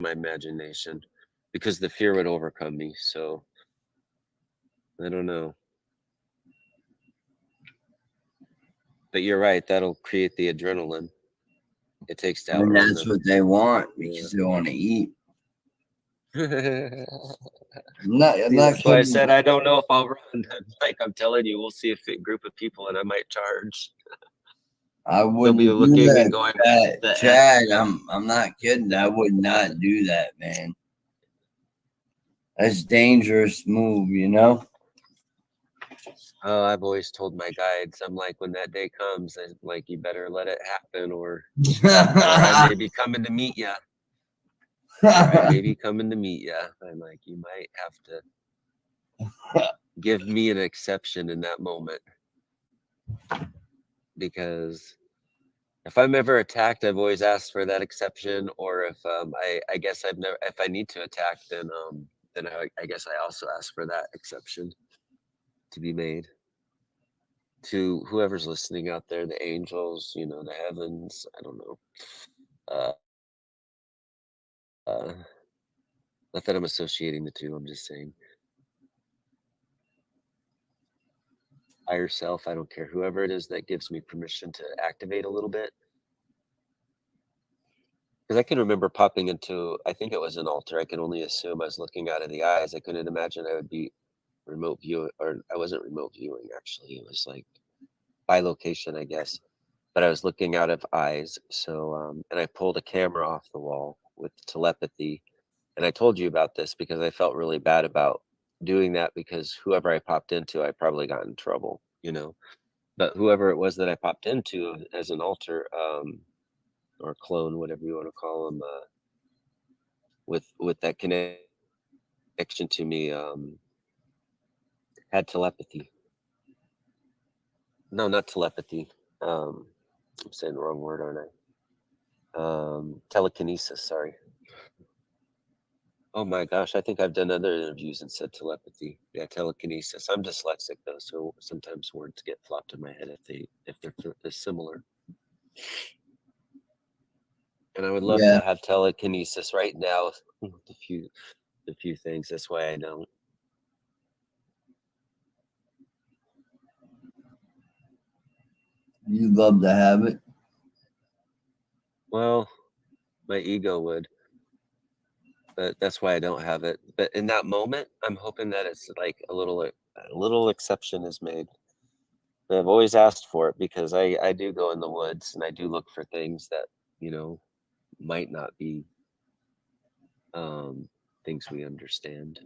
my imagination because the fear would overcome me. So I don't know. But you're right, that'll create the adrenaline it takes to And outrun that's them. what they want Yeah. because they want to eat. I'm See, not that's why I kidding. said I don't know if I'll run. Like I'm telling you, we'll see a group of people and I might charge. I They'll be wouldn't do looking and that, going, Chad. the F. Chad, I'm not kidding. I would not do that, man. That's dangerous move, you know? Oh, I've always told my guides, I'm like, when that day comes, I'm like, you better let it happen, or I may be coming to meet you, or I may be coming to meet you. I'm like, you might have to give me an exception in that moment because if I'm ever attacked, I've always asked for that exception. Or if I guess I've never, if I need to attack, then I guess I also ask for that exception to be made to whoever's listening out there, the angels, you know, the heavens. I don't know. Uh, not that I'm associating the two. I'm just saying higher self. I don't care whoever it is that gives me permission to activate a little bit. Because I can remember popping into, I think it was an altar. I can only assume I was looking out of the eyes. I couldn't imagine I would be remote viewing, or I wasn't remote viewing actually. It was like by location, I guess. But I was looking out of eyes. So, and I pulled a camera off the wall with telepathy. And I told you about this because I felt really bad about doing that because whoever I popped into, I probably got in trouble, you know. But whoever it was that I popped into as an altar, or clone, whatever you want to call them, with that connection to me, had telepathy. No, not telepathy. I'm saying the wrong word, aren't I? Telekinesis. Sorry. Oh my gosh, I think I've done other interviews and said telepathy. Yeah, telekinesis. I'm dyslexic though, so sometimes words get flopped in my head if they're similar. And I would love Yeah, to have telekinesis right now. The few things. That's why I don't. you'd love to have it. Well, my ego would, but that's why I don't have it. But in that moment, I'm hoping that it's like a little exception is made. I've always asked for it because I do go in the woods and I do look for things that you know might not be um, things we understand.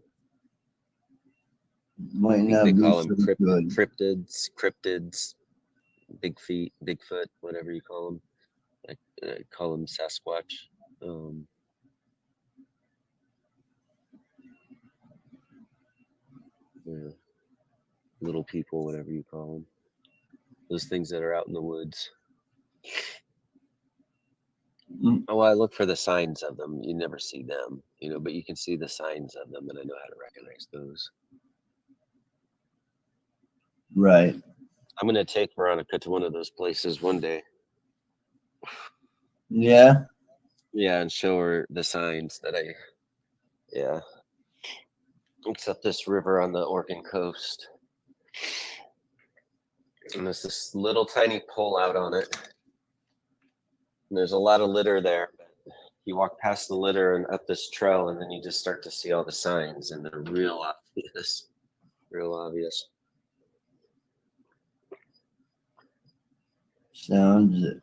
Might I think not they be call them so good. cryptids, big feet, Bigfoot, whatever you call them. I call them Sasquatch. Um, yeah, little people, whatever you call them. Those things that are out in the woods. Mm, Oh, I look for the signs of them. You never see them, but you can see the signs of them, and I know how to recognize those. right. I'm gonna take Veronica to one of those places one day. Yeah. Yeah, and show her the signs that I. Yeah, it's up this river on the Oregon coast, and there's this little tiny pull out on it. And there's a lot of litter there. You walk past the litter and up this trail, and then you just start to see all the signs, and they're real obvious. Real obvious. Sounds it.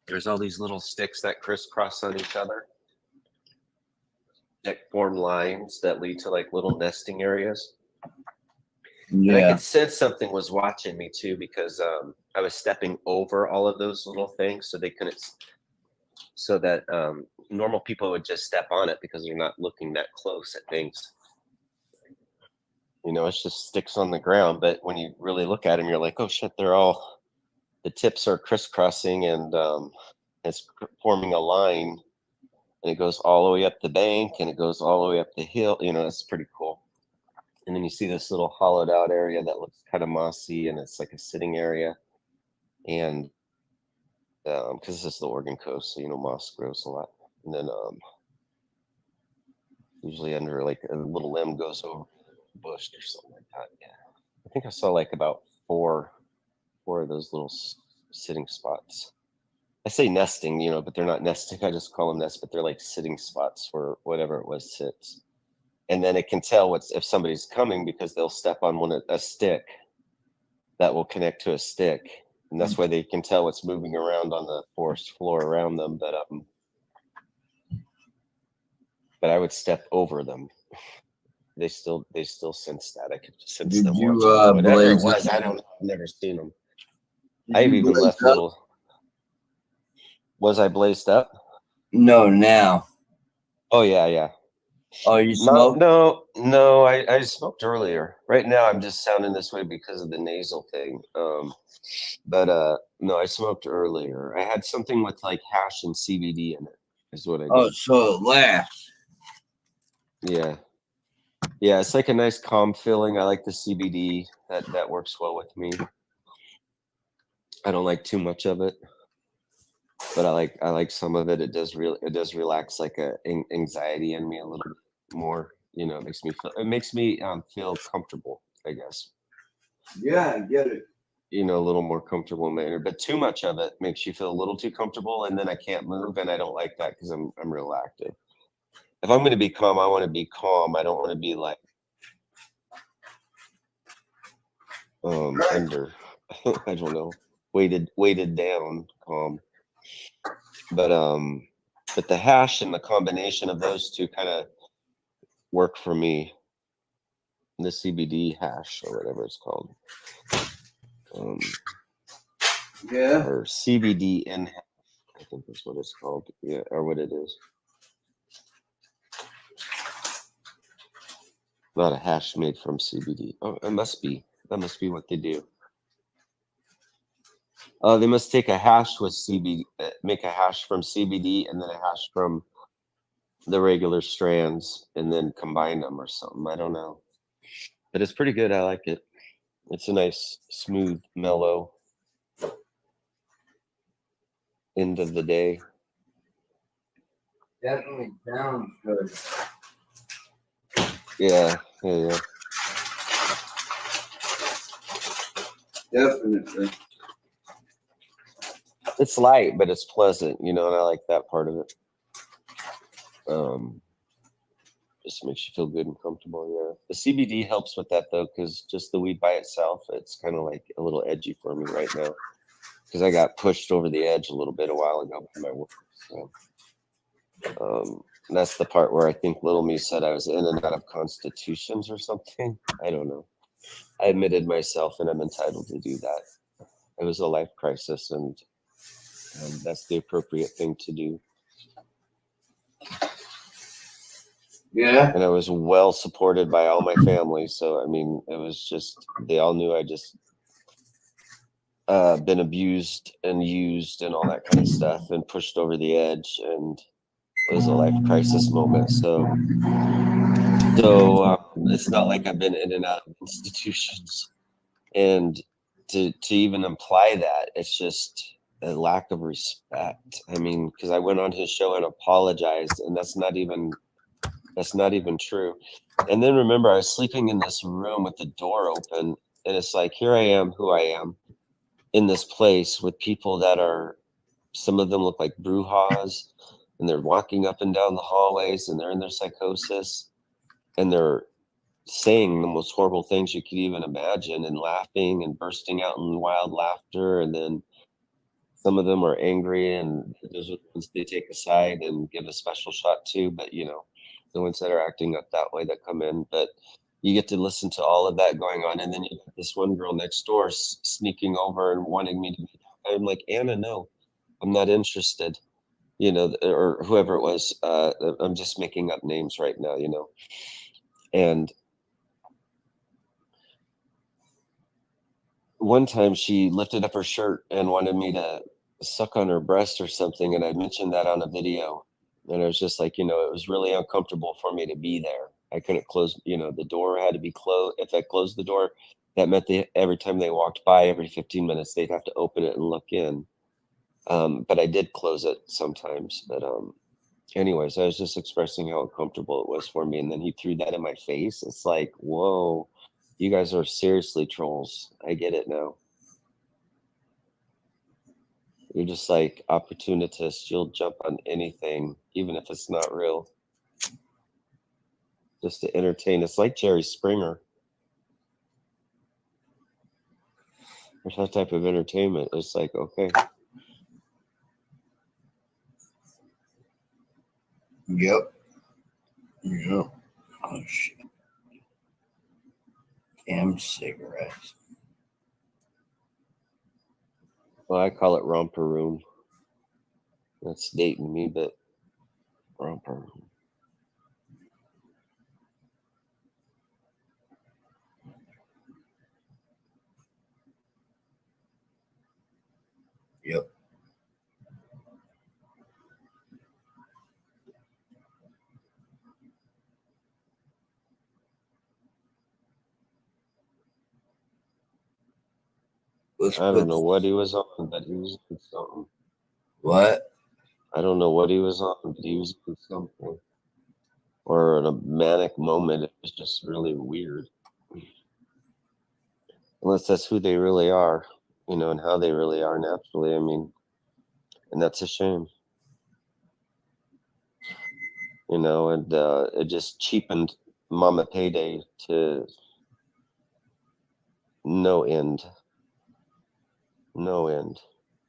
There's all these little sticks that crisscross on each other that form lines that lead to like little nesting areas. And I Yeah. could sense something was watching me too because I was stepping over all of those little things so they couldn't, so that normal people would just step on it because they're not looking that close at things. It's just sticks on the ground. But when you really look at them, you're like, oh shit, the tips are crisscrossing and it's forming a line and it goes all the way up the bank and it goes all the way up the hill. It's pretty cool. And then you see this little hollowed out area that looks kind of mossy and it's like a sitting area. And because this is the Oregon coast, so moss grows a lot. and then usually under like a little limb goes over a bush or something like that. Yeah, I think I saw like about four of those little sitting spots. I say nesting, but they're not nesting. I just call them nests, but they're like sitting spots where whatever it was sits. And then it can tell if somebody's coming because they'll step on a stick that will connect to a stick, and that's why they can tell what's moving around on the forest floor around them. But I would step over them. They still sense that. I could sense Did them you watching me. Whatever it blaze was, up? I don't know. I've never seen them. Did I've you even blaze left up? little. Was I blazed up? No, now. Oh yeah. Oh, you No, smoked? no. I smoked earlier. Right now, I'm just sounding this way because of the nasal thing. But no, I smoked earlier. I had something with like hash and CBD in it. Is what I Oh, did. so it lasts. Yeah, yeah. It's like a nice calm feeling. I like the CBD. That works well with me. I don't like too much of it, but I like some of it. It does relax like anxiety in me a little bit more. It makes me feel comfortable, I guess. Yeah, I get it. A little more comfortable in my inner. But too much of it makes you feel a little too comfortable, and then I can't move, and I don't like that because I'm real active. If I'm going to be calm, I want to be calm. I don't want to be like Right. under, I don't know, weighted down, calm. But the hash and the combination of those two kind of work for me. The CBD hash or whatever it's called, Yeah. or CBD in hash, I think that's what it's called. Yeah, or what it is. Not a hash made from CBD. Oh, it must be. That must be what they do. They must take a hash with CBD, make a hash from CBD, and then a hash from the regular strands, and then combine them or something. I don't know, but it's pretty good. I like it. It's a nice, smooth, mellow end of the day. Definitely sounds good. Yeah. Definitely. It's light, but it's pleasant, and I like that part of it. Just makes you feel good and comfortable. Yeah, the CBD helps with that though, because just the weed by itself, it's kind of like a little edgy for me right now, because I got pushed over the edge a little bit a while ago by my work. So, that's the part where I think little me said I was in and out of constitutions or something. I don't know. I admitted myself, and I'm entitled to do that. It was a life crisis, and that's the appropriate thing to do. Yeah. And I was well supported by all my family. So, I mean, it was just, they all knew I just been abused and used and all that kind of stuff and pushed over the edge. And it was a life crisis moment. So it's not like I've been in and out of institutions. And to even imply that, it's just a lack of respect. I mean, because I went on his show and apologized, and that's not even true. And then remember, I was sleeping in this room with the door open, and it's like, here I am, who I am, in this place with people that are, some of them look like brujas, and they're walking up and down the hallways, and they're in their psychosis, and they're saying the most horrible things you could even imagine, and laughing and bursting out in wild laughter. And then some of them are angry, and those are the ones they take aside and give a special shot to. But the ones that are acting up that way that come in. But you get to listen to all of that going on, and then you got this one girl next door sneaking over and wanting me to be. I'm like, Anna, no, I'm not interested. Or whoever it was. I'm just making up names right now. And one time she lifted up her shirt and wanted me to suck on her breast or something, and I mentioned that on a video, and I was just like, it was really uncomfortable for me to be there. I couldn't close, the door had to be closed. If I closed the door, that meant every time they walked by, every 15 minutes, they'd have to open it and look in. But I did close it sometimes. But Anyways, I was just expressing how uncomfortable it was for me, and then he threw that in my face. It's like, whoa, you guys are seriously trolls. I get it now. You're just like opportunists. You'll jump on anything, even if it's not real, just to entertain. It's like Jerry Springer. There's that type of entertainment. It's like, okay. Yep. Yep. Oh shit. Damn cigarettes. Well, I call it romper room. That's dating me, but romper room. Yep. Let's I don't put know what he was on, but he was on something. what? I don't know what he was on, but he was on something. Or in a manic moment, it was just really weird. Unless that's who they really are, and how they really are naturally. I mean, and that's a shame, and it just cheapened Mama Payday to no end. No end.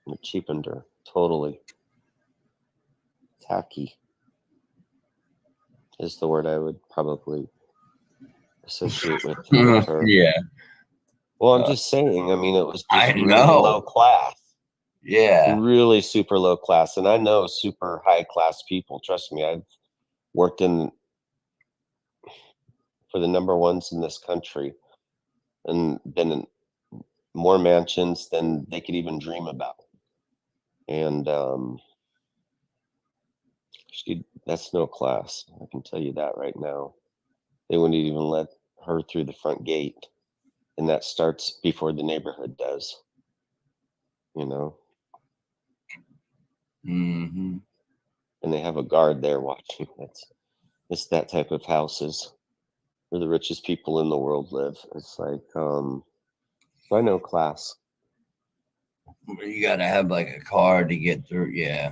It cheapened her totally. Tacky is the word I would probably associate with her. Yeah. Well, I'm just saying. I mean, it was I just really low know. class, Yeah. really super low class, and I know super high class people. Trust me, I've worked in for the number ones in this country and been in more mansions than they could even dream about. And that's no class. I can tell you that right now. They wouldn't even let her through the front gate, and that starts before the neighborhood does. You know, Mm-hmm. and they have a guard there watching. It's that type of houses where the richest people in the world live. It's like, so I know class. You gotta have like a car to get through. Yeah.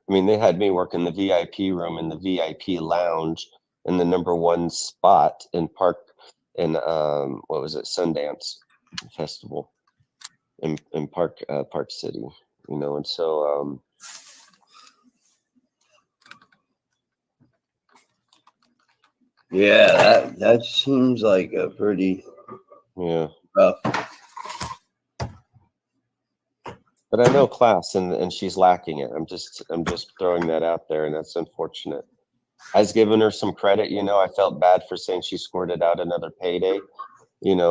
I mean, they had me work in the VIP room in the VIP lounge in the number one spot in what was it, Sundance Festival in Park City, and so Yeah, that seems like a pretty yeah. rough. But I know class, and she's lacking it. I'm just throwing that out there, and that's unfortunate. I was giving her some credit, I felt bad for saying she squirted out another payday, and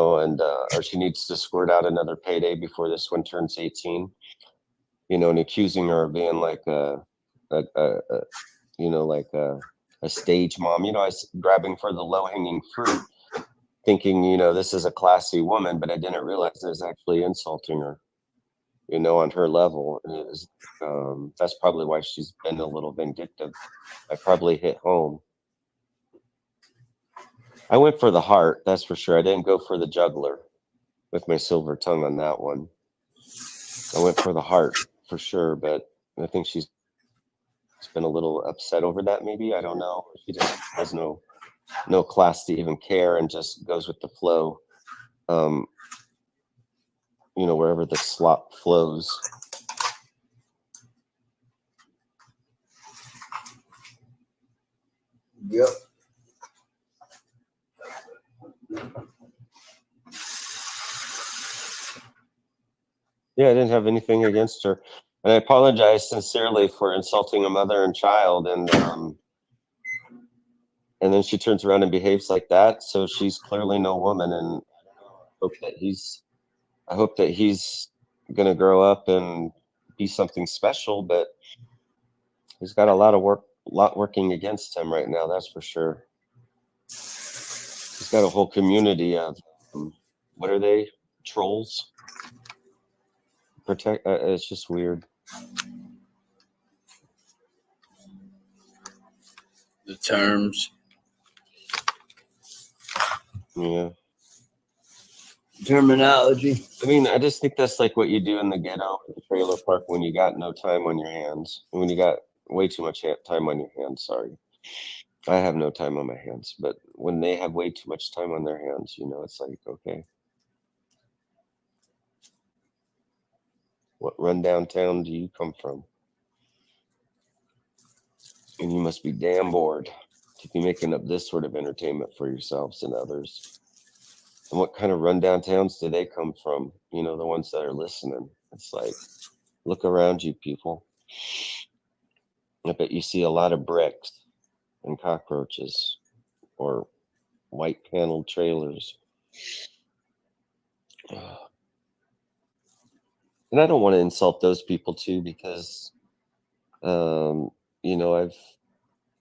or she needs to squirt out another payday before this one turns 18, and accusing her of being like a like a stage mom. I was grabbing for the low hanging fruit, thinking, this is a classy woman, but I didn't realize I was actually insulting her, on her level. And that's probably why she's been a little vindictive. I probably hit home. I went for the heart, that's for sure. I didn't go for the juggler with my silver tongue on that one. I went for the heart for sure, but I think she's been a little upset over that. Maybe, I don't know. She just has no class to even care and just goes with the flow. Um, wherever the slop flows. Yep. Yeah, I didn't have anything against her, and I apologize sincerely for insulting a mother and child, and then she turns around and behaves like that. So she's clearly no woman, and I hope that he's gonna grow up and be something special, but he's got a lot working against him right now. That's for sure. He's got a whole community of what are they? Trolls. Protect. It's just weird. the terms. Yeah. Terminology. I mean, I just think that's like what you do in the ghetto, the trailer park, when you got no time on your hands. When you got way too much time on your hands. Sorry, I have no time on my hands, but when they have way too much time on their hands, it's like, okay, what rundown town do you come from? And you must be damn bored to be making up this sort of entertainment for yourselves and others. And what kind of rundown towns do they come from? The ones that are listening. It's like, look around you, people. I bet you see a lot of bricks and cockroaches or white paneled trailers. And I don't want to insult those people too, because, I've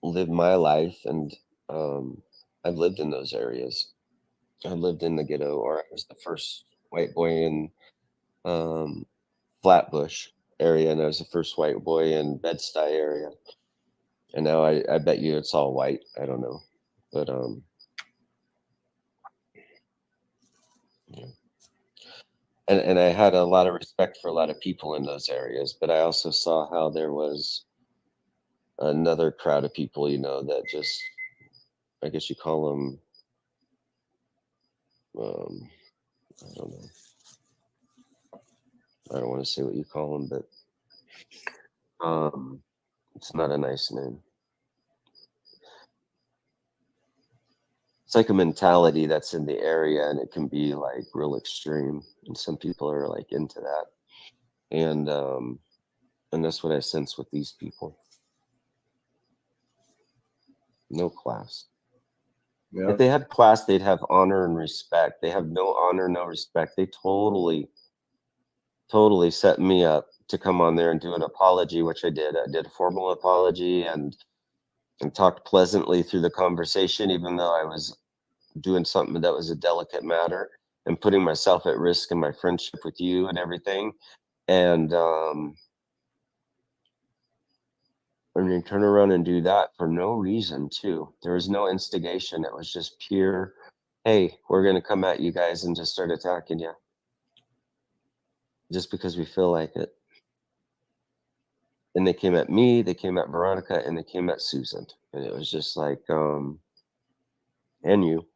lived my life, and I've lived in those areas. I lived in the ghetto, or I was the first white boy in um, Flatbush area, and I was the first white boy in Bed-Stuy area. And now I bet you it's all white. I don't know, but yeah. And I had a lot of respect for a lot of people in those areas, but I also saw how there was another crowd of people, that just, I guess you call them, I don't know. I don't want to say what you call them, but it's not a nice name. It's like a mentality that's in the area, and it can be like real extreme, and some people are like into that, and that's what I sense with these people. No class. Yeah. If they had class, they'd have honor and respect. They have no honor, no respect. They totally set me up to come on there and do an apology, which I did. I did a formal apology and talked pleasantly through the conversation, even though I was doing something that was a delicate matter and putting myself at risk in my friendship with you and everything. And you turn around and do that for no reason too. There was no instigation. It was just pure, hey, we're going to come at you guys and just start attacking you just because we feel like it. And they came at me, they came at Veronica, and they came at Susan. And it was just like, and you.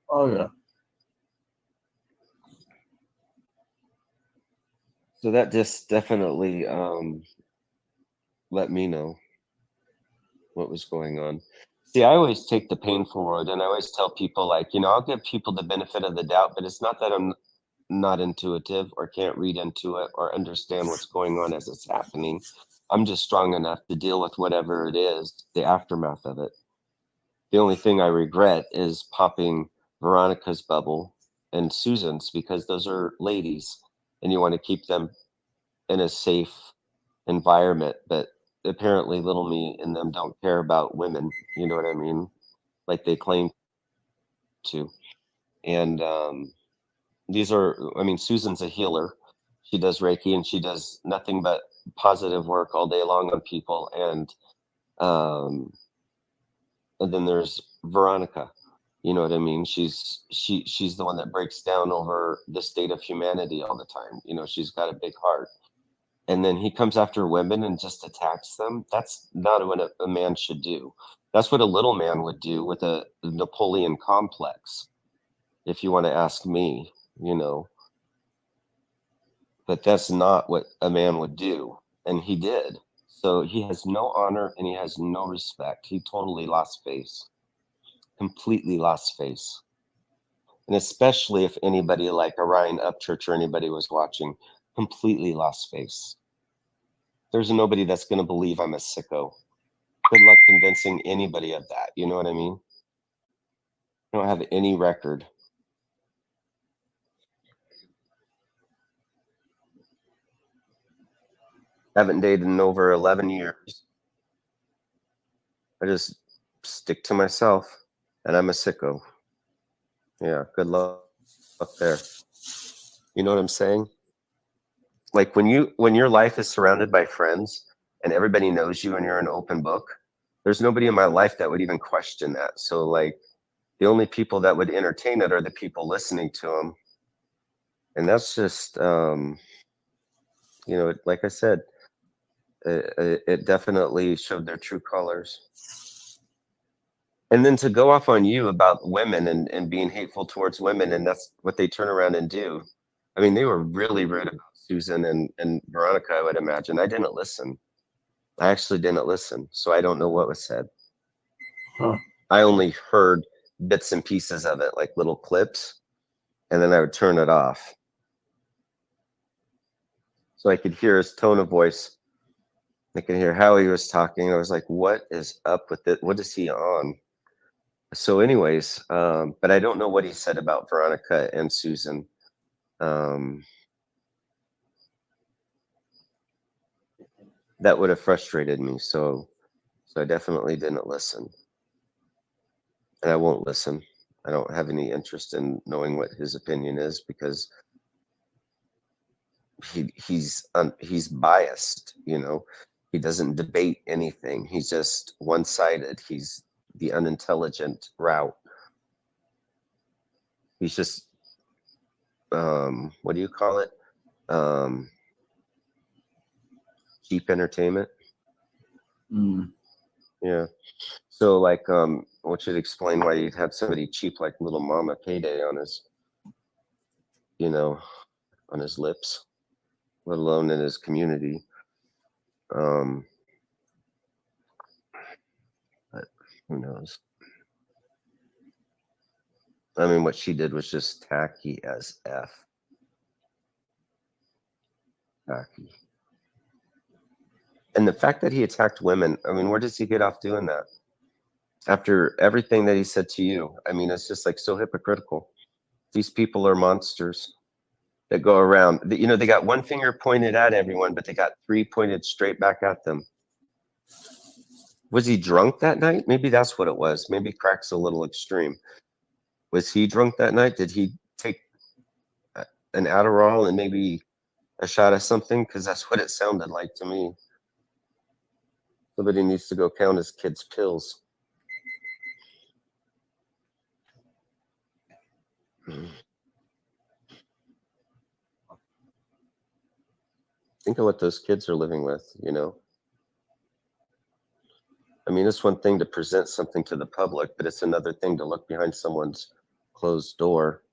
Oh yeah. So that just definitely let me know what was going on. See, I always take the painful road, and I always tell people, like, I'll give people the benefit of the doubt, but it's not that I'm not intuitive or can't read into it or understand what's going on as it's happening. I'm just strong enough to deal with whatever it is, the aftermath of it. The only thing I regret is popping Veronica's bubble and Susan's, because those are ladies and you want to keep them in a safe environment. But apparently little me and them don't care about women. You know what I mean? Like they claim to. And Susan's a healer. She does Reiki and she does nothing but positive work all day long on people. Um, and then there's Veronica. You know what I mean? She's the one that breaks down over the state of humanity all the time. She's got a big heart. And then he comes after women and just attacks them. That's not what a man should do. That's what a little man would do with a Napoleon complex, if you want to ask me, But that's not what a man would do. And he did. So he has no honor and he has no respect. He totally lost face, completely lost face. And especially if anybody like Orion Upchurch or anybody was watching, completely lost face. There's nobody that's going to believe I'm a sicko. Good luck convincing anybody of that. You know what I mean? I don't have any record. I haven't dated in over 11 years. I just stick to myself, and I'm a sicko. Yeah, good luck there. You know what I'm saying? Like when your life is surrounded by friends and everybody knows you and you're an open book, there's nobody in my life that would even question that. So like the only people that would entertain it are the people listening to them. And that's just, like I said, it definitely showed their true colors. And then to go off on you about women and being hateful towards women, and that's what they turn around and do. I mean, they were really rude about Susan and Veronica, I would imagine. I didn't listen. I actually didn't listen, so I don't know what was said. Huh. I only heard bits and pieces of it, like little clips, and then I would turn it off. So I could hear his tone of voice. I could hear how he was talking. I was like, what is up with it? What is he on? So anyways, but I don't know what he said about Veronica and Susan. That would have frustrated me. So I definitely didn't listen. And I won't listen. I don't have any interest in knowing what his opinion is because he's biased, He doesn't debate anything. He's just one-sided. He's the unintelligent route. He's just what do you call it? Cheap entertainment. Yeah. So like what should explain why you'd have somebody cheap like Little Mama Payday on his on his lips, let alone in his community. But who knows? I mean, what she did was just tacky as F. Tacky. And the fact that he attacked women, I mean, where does he get off doing that? After everything that he said to you, I mean, it's just like so hypocritical. These people are monsters that go around. They got one finger pointed at everyone, but they got three pointed straight back at them. Was he drunk that night? Maybe that's what it was. Maybe crack's a little extreme. Was he drunk that night? Did he take an Adderall and maybe a shot of something? Because that's what it sounded like to me. Somebody needs to go count his kids' pills. Think of what those kids are living with, I mean, it's one thing to present something to the public, but it's another thing to look behind someone's closed door.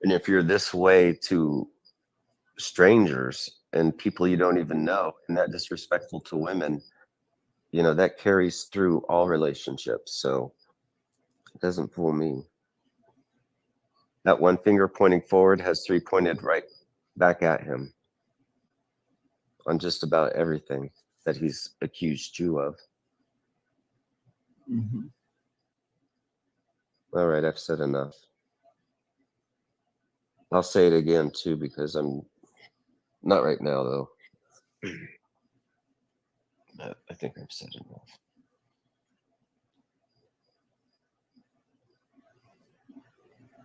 And if you're this way to strangers and people you don't even know and that disrespectful to women, that carries through all relationships. So it doesn't fool me. That one finger pointing forward has three pointed right back at him on just about everything that he's accused you of. Mm-hmm. All right, I've said enough. I'll say it again too because I'm not right now though. I think I've said enough.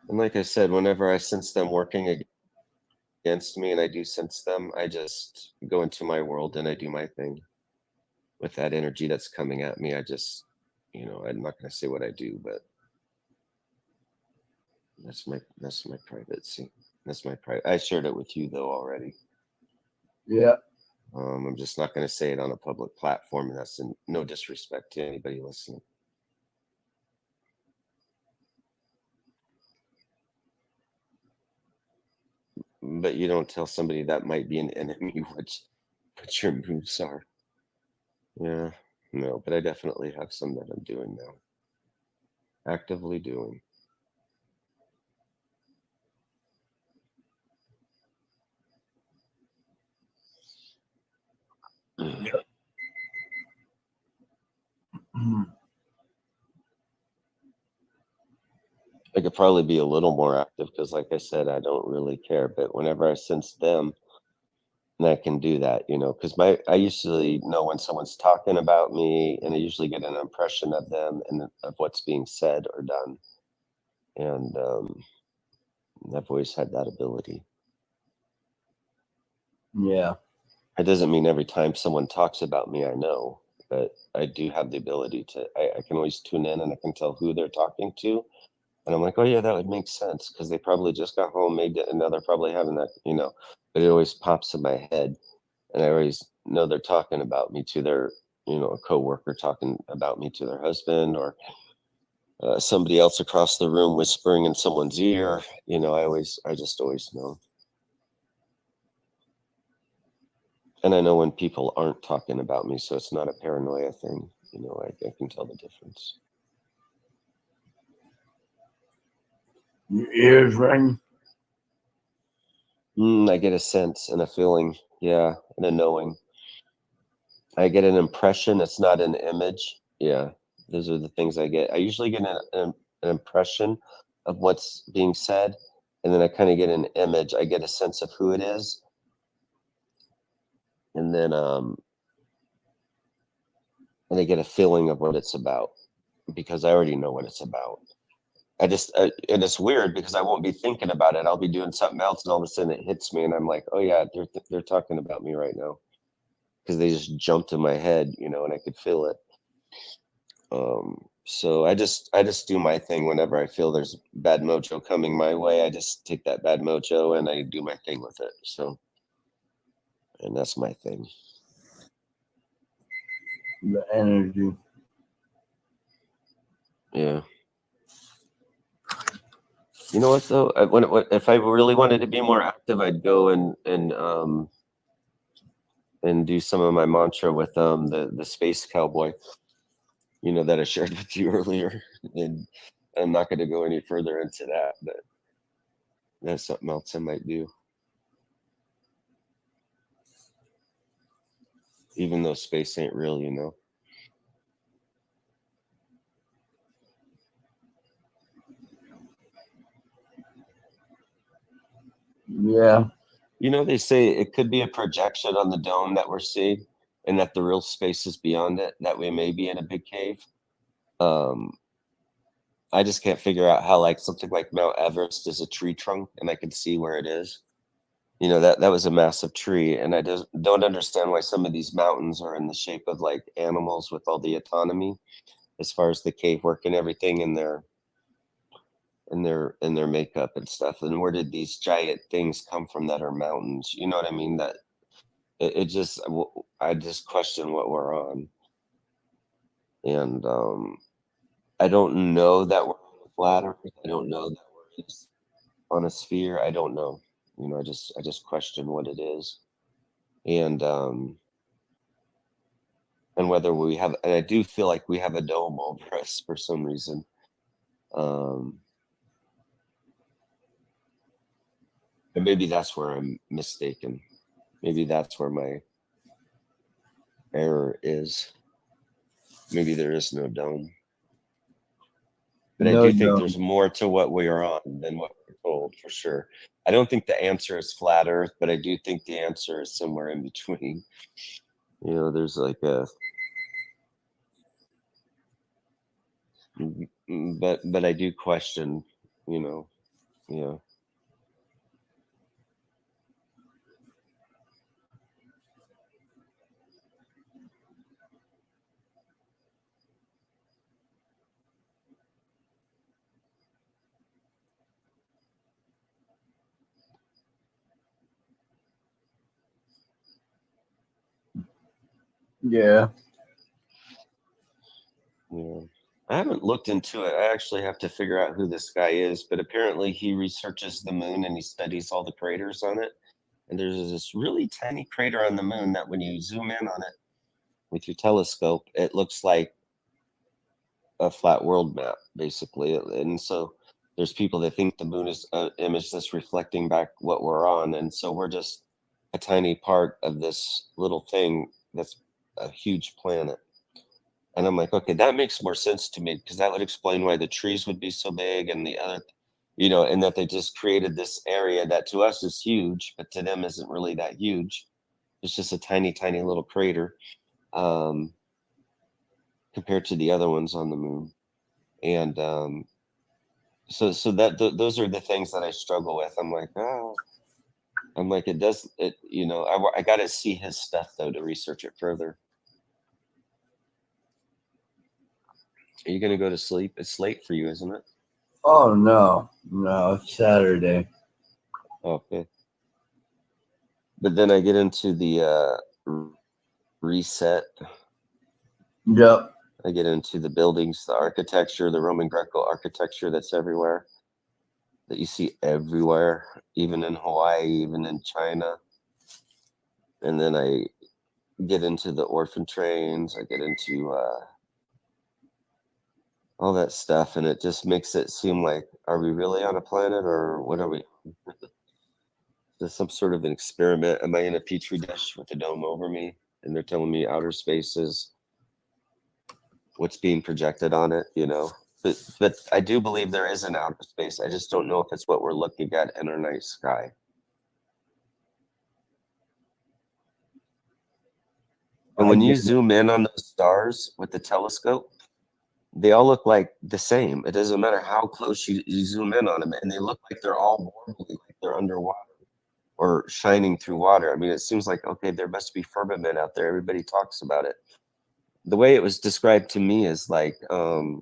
And like I said, whenever I sense them working against me, and I do sense them, I just go into my world and I do my thing. With that energy that's coming at me, I just, I'm not going to say what I do, but that's my private scene. That's my private. I shared it with you though already. Yeah. I'm just not going to say it on a public platform, and that's no disrespect to anybody listening. But you don't tell somebody that might be an enemy what your moves are. Yeah, no, but I definitely have some that I'm doing now. Actively doing. Yeah. I could probably be a little more active because, like I said, I don't really care. But whenever I sense them, I can do that, because I usually know when someone's talking about me, and I usually get an impression of them and of what's being said or done. And I've always had that ability. Yeah. It doesn't mean every time someone talks about me, I know, but I do have the ability to. I can always tune in and I can tell who they're talking to, and I'm like, oh yeah, that would make sense because they probably just got home, made it, and now they're probably having that, you know. But it always pops in my head, and I always know they're talking about me to their, you know, a coworker talking about me to their husband or somebody else across the room whispering in someone's ear. You know, I just always know. And I know when people aren't talking about me, so it's not a paranoia thing. You know, I can tell the difference. Your ears ring. I get a sense and a feeling, yeah, and a knowing. I get an impression. It's not an image. Yeah, those are the things I get. I usually get an impression of what's being said, and then I kind of get an image. I get a sense of who it is, and then and I get a feeling of what it's about because I already know what it's about. And it's weird because I won't be thinking about it. I'll be doing something else, and all of a sudden it hits me, and I'm like, oh yeah, they're talking about me right now because they just jumped in my head, you know, and I could feel it. So I just do my thing whenever I feel there's bad mojo coming my way. I just take that bad mojo and I do my thing with it. So, and that's my thing. The energy. Yeah. You know what though? If I really wanted to be more active, I'd go and do some of my mantra with the space cowboy. You know that I shared with you earlier, and I'm not going to go any further into that, but that's something else I might do. Even though space ain't real, you know. Yeah. You know, they say it could be a projection on the dome that we're seeing, and that the real space is beyond it. That we may be in a big cave. Um, I just can't figure out how, like something like Mount Everest is a tree trunk, and I can see where it is. You know that was a massive tree, and I just don't understand why some of these mountains are in the shape of like animals with all the autonomy as far as the cave work and everything in their makeup and stuff. And where did these giant things come from that are mountains? You know what I mean? That it just I just question what we're on, and I don't know that we're on a flat Earth. I don't know that we're just on a sphere. I don't know. You know, I just question what it is, and and whether we have. And I do feel like we have a dome over us for some reason. Um, and maybe that's where I'm mistaken. Maybe that's where my error is. Maybe there is no dome. But I No, do think no. there's more to what we are on than what we're told, for sure. I don't think the answer is flat Earth, but I do think the answer is somewhere in between. You know, there's like a, but I do question. You know, yeah, Yeah. yeah. I haven't looked into it. I actually have to figure out who this guy is, but apparently he researches the moon and he studies all the craters on it. And there's this really tiny crater on the moon that when you zoom in on it with your telescope, it looks like a flat world map, basically. And so there's people that think the moon is an image that's reflecting back what we're on. And so we're just a tiny part of this little thing that's a huge planet. And I'm like, okay, that makes more sense to me because that would explain why the trees would be so big and the other, you know, and that they just created this area that to us is huge, but to them isn't really that huge. It's just a tiny, tiny little crater um, compared to the other ones on the moon. And so those are the things that I struggle with. I'm like, oh, I'm like, it does it, I got to see his stuff though to research it further. Are you going to go to sleep? It's late for you, isn't it? Oh no, it's Saturday. Okay. But then I get into the reset. Yep. I get into the buildings, the architecture, the Roman Greco architecture that's everywhere, that you see everywhere, even in Hawaii, even in China. And then I get into the orphan trains. I get into all that stuff, and it just makes it seem like, are we really on a planet, or what are we? Is some sort of an experiment? Am I in a petri dish with a dome over me, and they're telling me outer space is what's being projected on it? But I do believe there is an outer space. I just don't know if it's what we're looking at in our night sky. And I when you get it. zoom in on those stars with the telescope, they all look like the same. It doesn't matter how close you zoom in on them, and they look like they're all warbling, like they're underwater or shining through water. I mean, it seems like, okay, there must be firmament out there. Everybody talks about it. The way it was described to me is like, well,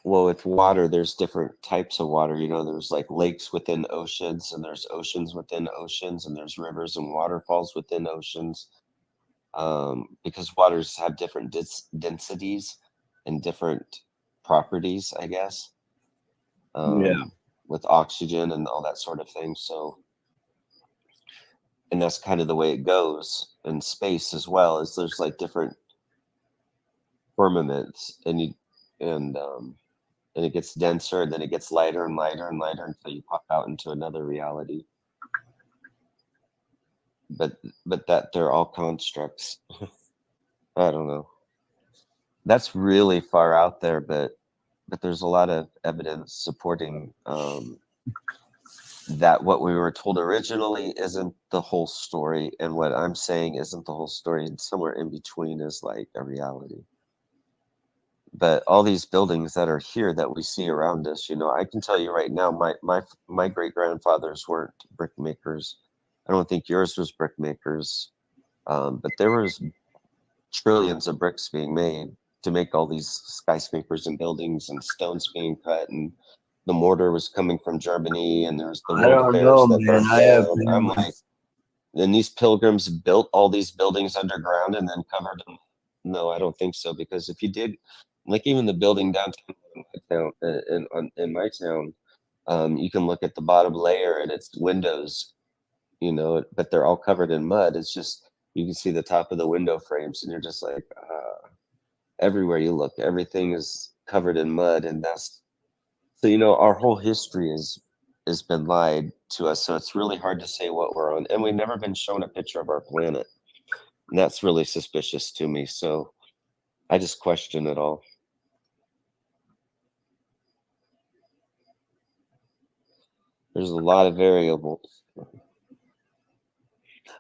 with water, there's different types of water. There's like lakes within oceans, and there's oceans within oceans, and there's rivers and waterfalls within oceans. Because waters have different densities and different properties, I guess, Yeah. with oxygen and all that sort of thing. So, and that's kind of the way it goes in space as well. Is there's like different firmaments, and it gets denser, and then it gets lighter and lighter and lighter until you pop out into another reality. But that they're all constructs. I don't know. That's really far out there, but there's a lot of evidence supporting that what we were told originally isn't the whole story, and what I'm saying isn't the whole story, and somewhere in between is like a reality. But all these buildings that are here that we see around us, I can tell you right now, my great grandfathers weren't brick makers. I don't think yours was brick makers, but there was trillions of bricks being made to make all these skyscrapers and buildings, and stones being cut, and the mortar was coming from Germany, and there's the I world don't fairs know, that man. burnt I have down. I'm family. like, and these pilgrims built all these buildings underground and then covered them. No, I don't think so, because if you did, like even the building downtown in my town, you can look at the bottom layer and it's windows, but they're all covered in mud. It's just you can see the top of the window frames, and you're just like, everywhere you look, everything is covered in mud, and that's so our whole history has been lied to us. So it's really hard to say what we're on, and we've never been shown a picture of our planet, and that's really suspicious to me. So I just question it all. There's a lot of variables.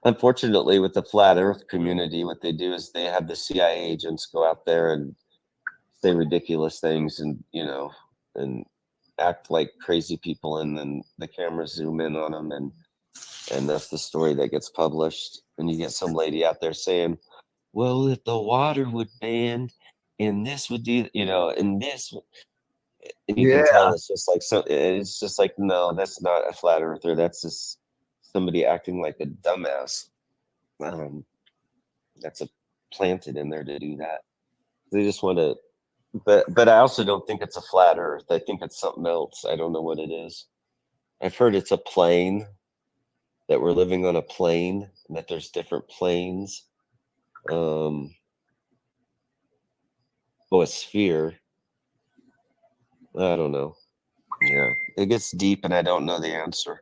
Unfortunately, with the flat Earth community, what they do is they have the CIA agents go out there and say ridiculous things, and act like crazy people, and then the cameras zoom in on them, and that's the story that gets published. And you get some lady out there saying, well, if the water would bend, and this would do, and this, and you can Yeah. tell it's just like, no, that's not a flat earther. That's just somebody acting like a dumbass. Um, that's a planted in there to do that. They just want to, but I also don't think it's a flat earth. I think it's something else. I don't know what it is. I've heard it's a plane, that we're living on a plane, and that there's different planes. A sphere. I don't know. Yeah, it gets deep, and I don't know the answer.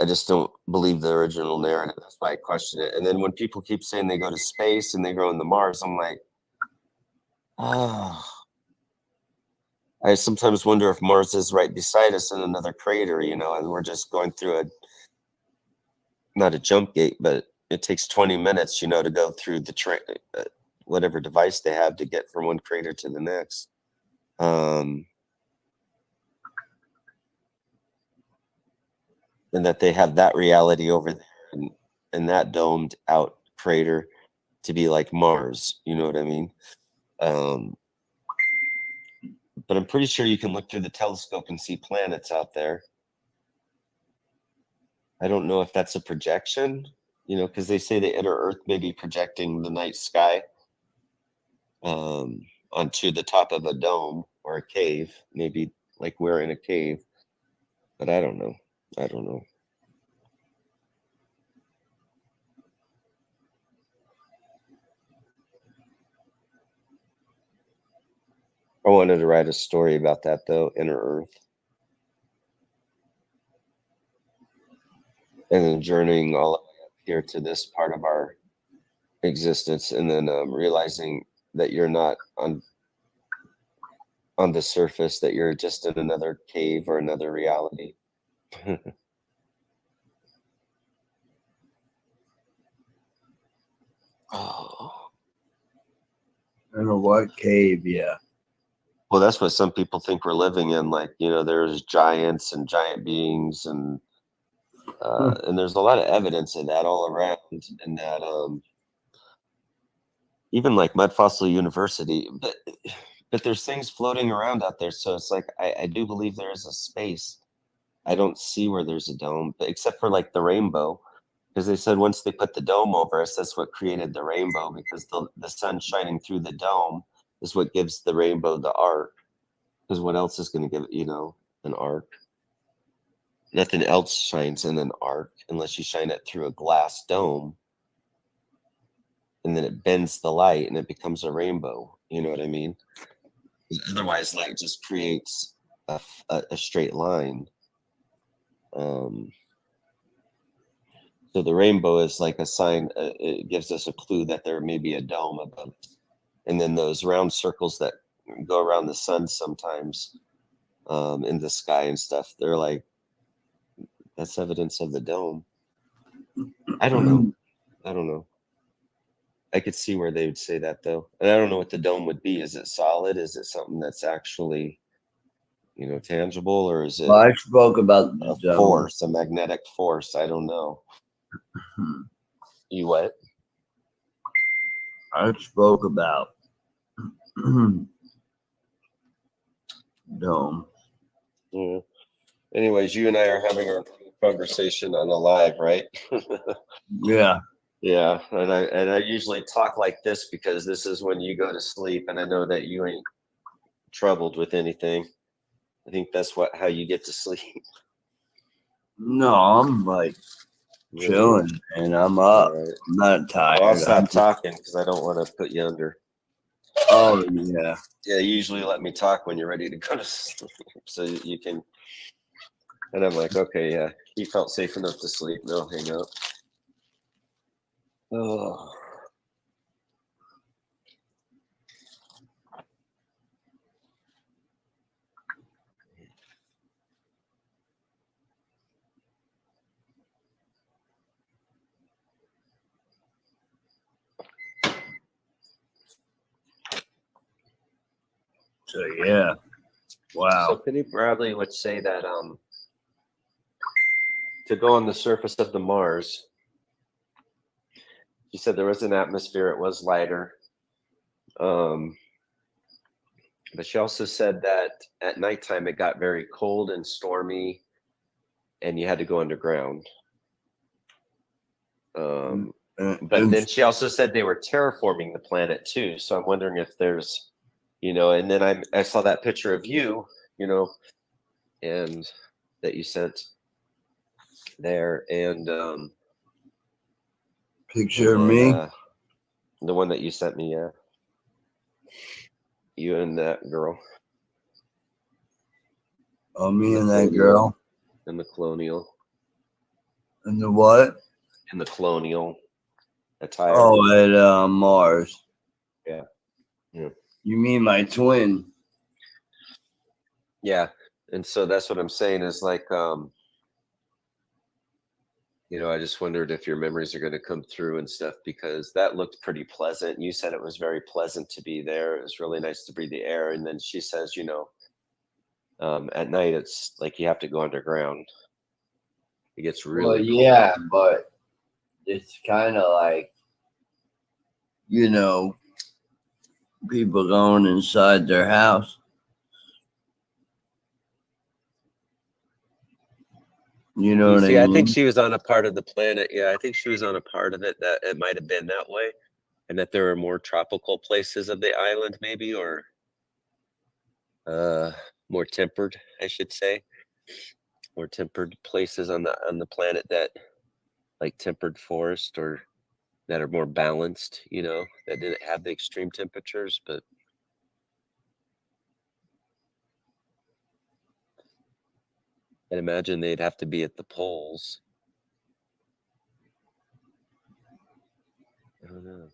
I just don't believe the original narrative. That's why I question it. And then when people keep saying they go to space and they go into Mars, I'm like, oh. I sometimes wonder if Mars is right beside us in another crater, and we're just going through not a jump gate, but it takes 20 minutes, to go through the train, whatever device they have to get from one crater to the next. Um, and that they have that reality over there and that domed out crater to be like Mars. You know what I mean? Um, but I'm pretty sure you can look through the telescope and see planets out there. I don't know if that's a projection, because they say the inner Earth may be projecting the night sky onto the top of a dome or a cave, maybe like we're in a cave. But I don't know. I don't know. I wanted to write a story about that though, inner Earth, and then journeying all the way up here to this part of our existence, and then realizing that you're not on the surface, that you're just in another cave or another reality. Oh. In a what cave? Yeah. Well, that's what some people think we're living in. Like, there's giants and giant beings, and there's a lot of evidence of that all around, and that even like Mud Fossil University, but there's things floating around out there. So it's like I do believe there is a space. I don't see where there's a dome, but except for like the rainbow, because they said once they put the dome over us, that's what created the rainbow, because the sun shining through the dome is what gives the rainbow the arc. Because what else is going to give it, an arc? Nothing else shines in an arc unless you shine it through a glass dome, and then it bends the light and it becomes a rainbow. You know what I mean? Otherwise, light just creates a straight line. So the rainbow is like a sign. It gives us a clue that there may be a dome above it. And then those round circles that go around the sun sometimes in the sky and stuff, they're like, that's evidence of the dome. I don't know. I don't know. I could see where they would say that though. And I don't know what the dome would be. Is it solid? Is it something that's actually, tangible, or is it Well, I spoke about a the force, a magnetic force? I don't know. You what? I spoke about dome. Yeah. Anyways, you and I are having our conversation on a live, right? Yeah. Yeah, and I usually talk like this because this is when you go to sleep, and I know that you ain't troubled with anything. I think that's how you get to sleep. No, I'm like chilling and I'm up. Right. I'm not tired. Well, I'll stop talking because I don't want to put you under. Oh yeah. Yeah, you usually let me talk when you're ready to go to sleep, so you can. And I'm like, okay, yeah, he felt safe enough to sleep. No, hang up. Oh. So yeah. Wow. So Penny Bradley would say that to go on the surface of the Mars, she said there was an atmosphere, it was lighter. But she also said that at nighttime it got very cold and stormy, and you had to go underground. But then she also said they were terraforming the planet too. So I'm wondering if there's, and then I saw that picture of you, and that you sent there, and picture of me. The one that you sent me, yeah. You and that girl. Oh, me and that girl. In the colonial. And the what? In the colonial attire. Oh, at Mars. Yeah. Yeah. You mean my twin? Yeah. And so that's what I'm saying is like, I just wondered if your memories are going to come through and stuff, because that looked pretty pleasant. You said it was very pleasant to be there. It was really nice to breathe the air. And then she says, at night, it's like you have to go underground. It gets Well, really cold. yeah, but it's kind of like, you know, people going inside their house. You know You what I see, I think mean? she was on a part of the planet. Yeah, I think she was on a part of it that it might have been that way, and that there were more tropical places of the island, maybe, or uh, more tempered, I should say, more tempered places on the planet that like tempered forest or that are more balanced. That didn't have the extreme temperatures, but I'd imagine they'd have to be at the poles. I don't know.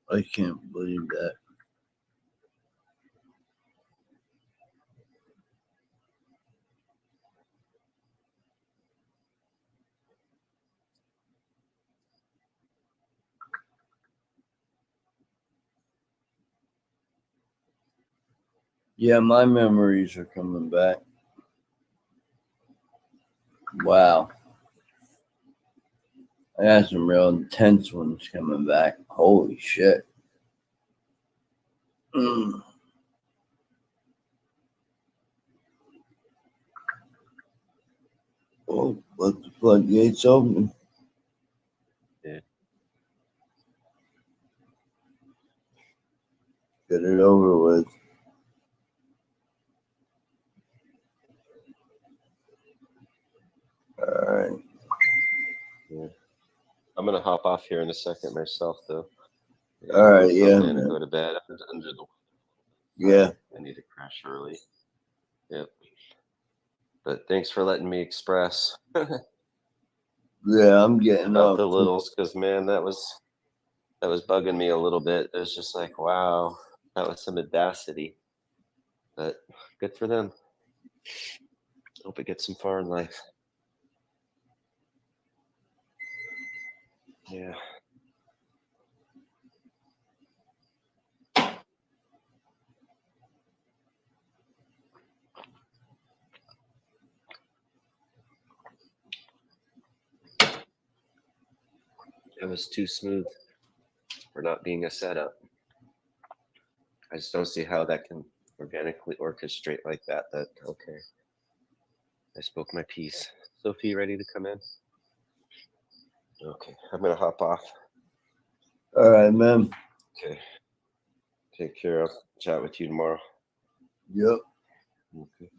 I can't believe that. Yeah, my memories are coming back. Wow. I got some real intense ones coming back. Holy shit. Mm. Oh, let the floodgates open. Yeah. Get it over with. All right. Yeah. I'm gonna hop off here in a second myself, though. All right. Yeah, I'm gonna man. go to bed. I'm under the. Yeah. I need to crash early. Yep. But thanks for letting me express Yeah, I'm getting about up. the littles, because man, that was bugging me a little bit. It was just like, wow, that was some audacity. But good for them. Hope it gets them far in life. Yeah. It was too smooth for not being a setup. I just don't see how that can organically orchestrate like that. Okay. I spoke my piece. Sophie, ready to come in? Okay. I'm gonna hop off. All right, man. Okay. Take care. I'll chat with you tomorrow. Yep. Okay.